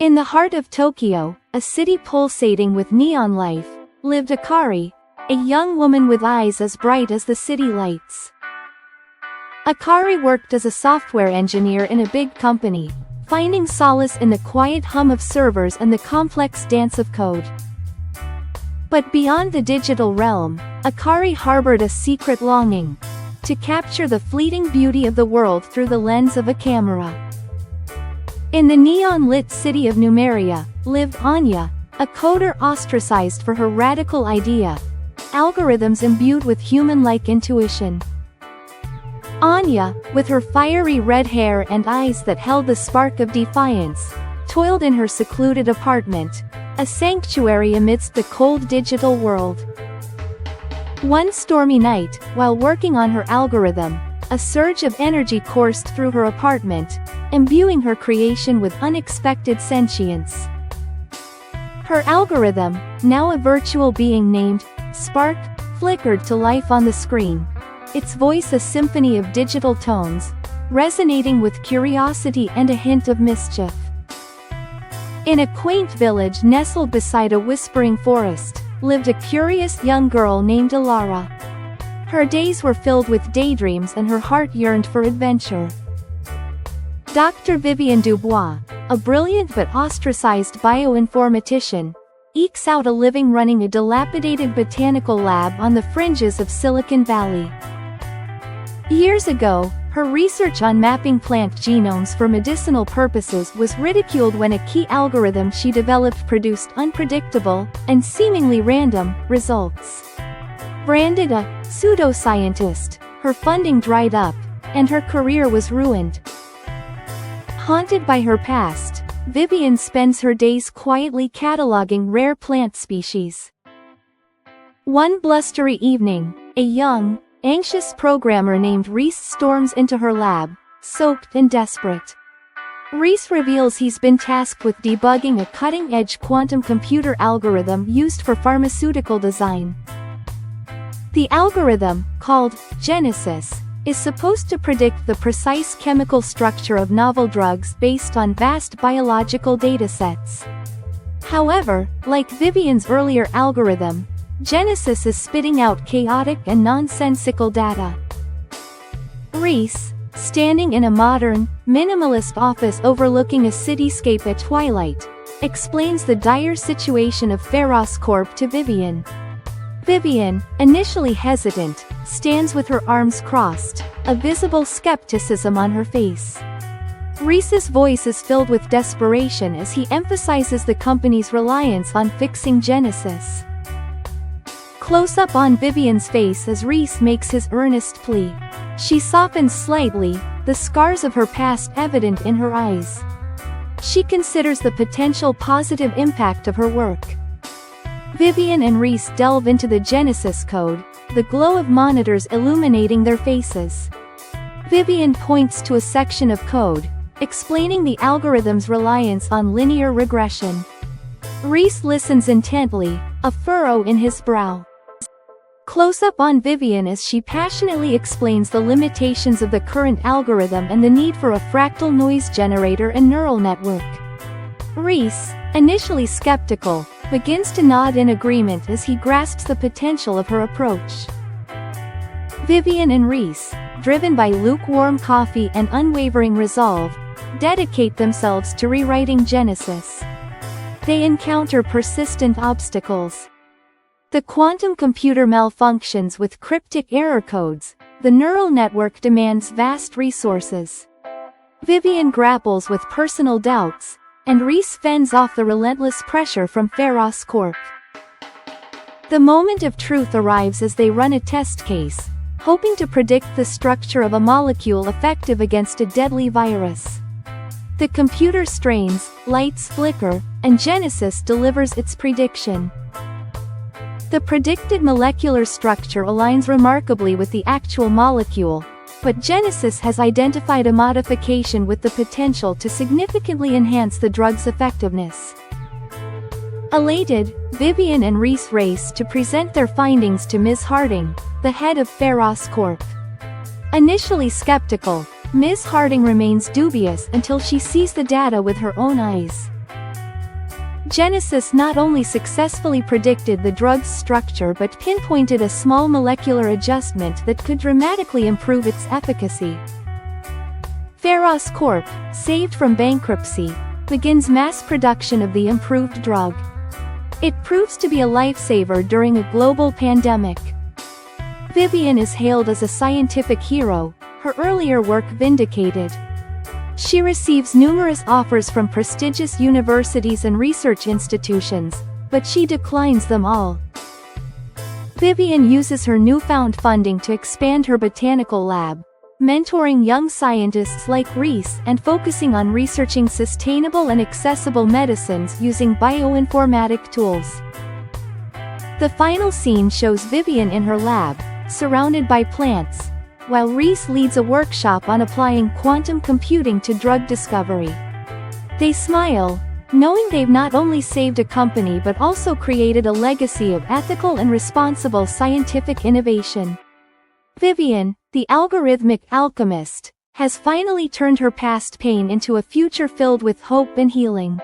In the heart of Tokyo, a city pulsating with neon life, lived Akari, a young woman with eyes as bright as the city lights. Akari worked as a software engineer in a big company, finding solace in the quiet hum of servers and the complex dance of code. But beyond the digital realm, Akari harbored a secret longing to capture the fleeting beauty of the world through the lens of a camera. In the neon-lit city of Numeria, lived Anya, a coder ostracized for her radical idea, algorithms imbued with human-like intuition. Anya, with her fiery red hair and eyes that held the spark of defiance, toiled in her secluded apartment, a sanctuary amidst the cold digital world. One stormy night, while working on her algorithm, a surge of energy coursed through her apartment, imbuing her creation with unexpected sentience. Her algorithm, now a virtual being named Spark, flickered to life on the screen, its voice a symphony of digital tones, resonating with curiosity and a hint of mischief. In a quaint village nestled beside a whispering forest, lived a curious young girl named Alara. Her days were filled with daydreams and her heart yearned for adventure. Dr. Vivienne Dubois, a brilliant but ostracized bioinformatician, ekes out a living running a dilapidated botanical lab on the fringes of Silicon Valley. Years ago, her research on mapping plant genomes for medicinal purposes was ridiculed when a key algorithm she developed produced unpredictable, and seemingly random, results. Branded a pseudoscientist, her funding dried up, and her career was ruined. Haunted by her past, Vivienne spends her days quietly cataloging rare plant species. One blustery evening, a young, anxious programmer named Reese storms into her lab, soaked and desperate. Reese reveals he's been tasked with debugging a cutting-edge quantum computer algorithm used for pharmaceutical design. The algorithm, called Genesis, is supposed to predict the precise chemical structure of novel drugs based on vast biological datasets. However, like Vivienne's earlier algorithm, Genesis is spitting out chaotic and nonsensical data. Reese, standing in a modern, minimalist office overlooking a cityscape at twilight, explains the dire situation of Pharos Corp to Vivienne. Vivienne, initially hesitant, stands with her arms crossed, a visible skepticism on her face. Reese's voice is filled with desperation as he emphasizes the company's reliance on fixing Genesis. Close-up on Vivienne's face as Reese makes his earnest plea. She softens slightly, the scars of her past evident in her eyes. She considers the potential positive impact of her work. Vivienne and Reese delve into the Genesis code, the glow of monitors illuminating their faces. Vivienne points to a section of code, explaining the algorithm's reliance on linear regression. Reese listens intently, a furrow in his brow. Close-up on Vivienne as she passionately explains the limitations of the current algorithm and the need for a fractal noise generator and neural network. Reese, initially skeptical, begins to nod in agreement as he grasps the potential of her approach. Vivienne and Reese, driven by lukewarm coffee and unwavering resolve, dedicate themselves to rewriting Genesis. They encounter persistent obstacles. The quantum computer malfunctions with cryptic error codes, the neural network demands vast resources. Vivienne grapples with personal doubts, and Reese fends off the relentless pressure from Pharos Corp. The moment of truth arrives as they run a test case, hoping to predict the structure of a molecule effective against a deadly virus. The computer strains, lights flicker, and Genesis delivers its prediction. The predicted molecular structure aligns remarkably with the actual molecule, but Genesis has identified a modification with the potential to significantly enhance the drug's effectiveness. Elated, Vivienne and Reese race to present their findings to Ms. Harding, the head of Pharos Corp. Initially skeptical, Ms. Harding remains dubious until she sees the data with her own eyes. Genesis not only successfully predicted the drug's structure but pinpointed a small molecular adjustment that could dramatically improve its efficacy. Pharos Corp., saved from bankruptcy, begins mass production of the improved drug. It proves to be a lifesaver during a global pandemic. Vivian is hailed as a scientific hero, her earlier work vindicated. She receives numerous offers from prestigious universities and research institutions, but she declines them all. Vivian uses her newfound funding to expand her botanical lab, mentoring young scientists like Reese and focusing on researching sustainable and accessible medicines using bioinformatic tools. The final scene shows Vivian in her lab, surrounded by plants, while Reese leads a workshop on applying quantum computing to drug discovery. They smile, knowing they've not only saved a company but also created a legacy of ethical and responsible scientific innovation. Vivian, the algorithmic alchemist, has finally turned her past pain into a future filled with hope and healing.